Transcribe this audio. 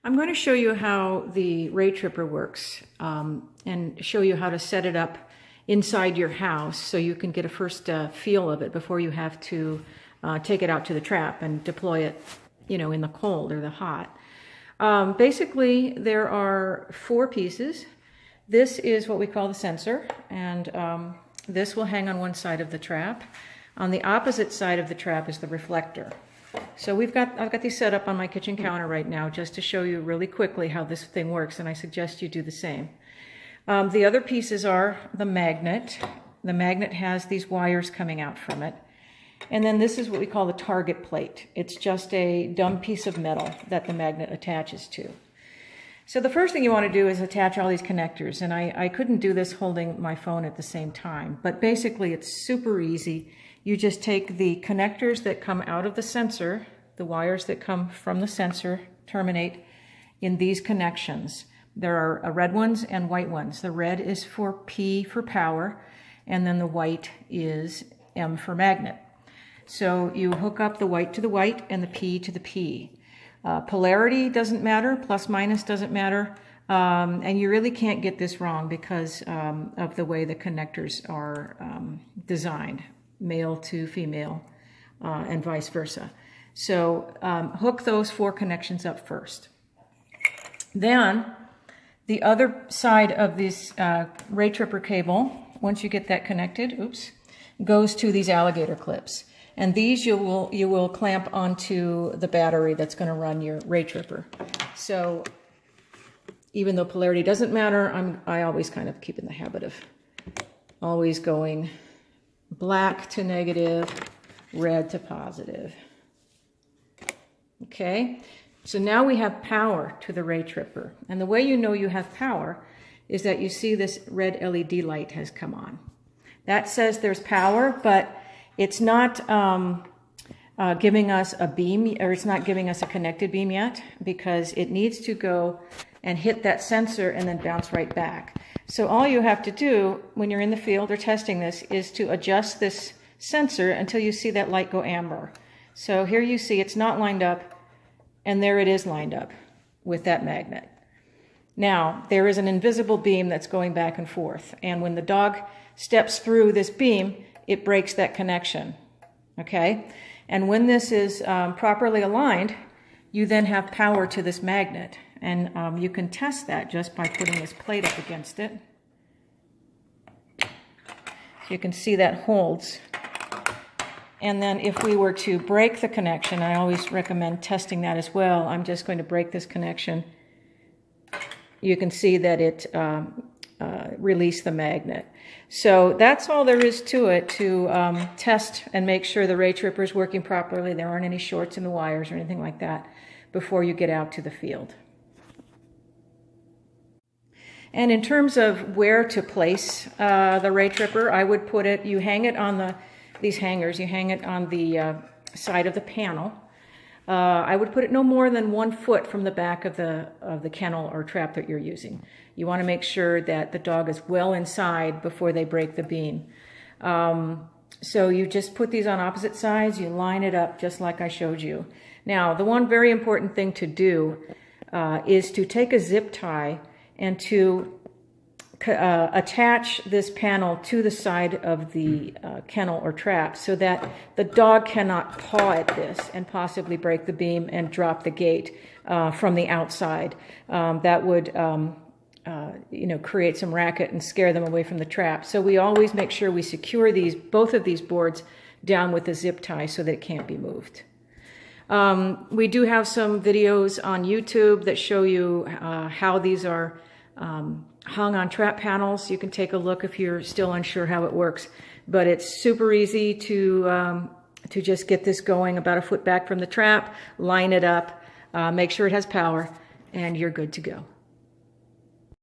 I'm going to show you how the Raytripper works and show you how to set it up inside your house so you can get a first feel of it before you have to take it out to the trap and deploy it, in the cold or the hot. Basically, there are 4 pieces. This is what we call the sensor, and this will hang on one side of the trap. On the opposite side of the trap is the reflector. So I've got these set up on my kitchen counter right now just to show you really quickly how this thing works, and I suggest you do the same. The other pieces are the magnet. The magnet has these wires coming out from it. And then this is what we call the target plate. It's just a dumb piece of metal that the magnet attaches to. So the first thing you want to do is attach all these connectors, and I couldn't do this holding my phone at the same time, but basically it's super easy. You just take the connectors that come out of the sensor, the wires that come from the sensor terminate in these connections. There are red ones and white ones. The red is for P for power, and then the white is M for magnet. So you hook up the white to the white and the P to the P. Polarity doesn't matter, plus minus doesn't matter, and you really can't get this wrong because of the way the connectors are designed, male to female, and vice versa. So hook those 4 connections up first. Then the other side of this Raytripper cable, once you get that connected, goes to these alligator clips. And these you will clamp onto the battery that's going to run your Raytripper. So even though polarity doesn't matter, I always kind of keep in the habit of always going black to negative, red to positive. Okay, so now we have power to the Raytripper. And the way you know you have power is that you see this red LED light has come on. That says there's power, but it's not giving us a beam, or it's not giving us a connected beam yet, because it needs to go and hit that sensor and then bounce right back. So all you have to do when you're in the field or testing this is to adjust this sensor until you see that light go amber. So here you see it's not lined up, and there it is lined up with that magnet. Now, there is an invisible beam that's going back and forth, and when the dog steps through this beam, it breaks that connection, okay? And when this is properly aligned, you then have power to this magnet. And you can test that just by putting this plate up against it. So you can see that holds. And then if we were to break the connection, I always recommend testing that as well. I'm just going to break this connection. You can see that it released the magnet. So that's all there is to it, to test and make sure the Raytripper is working properly, there aren't any shorts in the wires or anything like that before you get out to the field. And in terms of where to place the Raytripper, I would put it, you hang it on these hangers, you hang it on the side of the panel. I would put it no more than 1 foot from the back of the kennel or trap that you're using. You want to make sure that the dog is well inside before they break the beam. So you just put these on opposite sides, you line it up just like I showed you. Now, the one very important thing to do is to take a zip tie and to attach this panel to the side of the kennel or trap so that the dog cannot paw at this and possibly break the beam and drop the gate from the outside. That would create some racket and scare them away from the trap. So we always make sure we secure both of these boards down with a zip tie so that it can't be moved. We do have some videos on YouTube that show you how these are hung on trap panels. You can take a look if you're still unsure how it works, but it's super easy to just get this going about 1 foot back from the trap, line it up, make sure it has power, and you're good to go.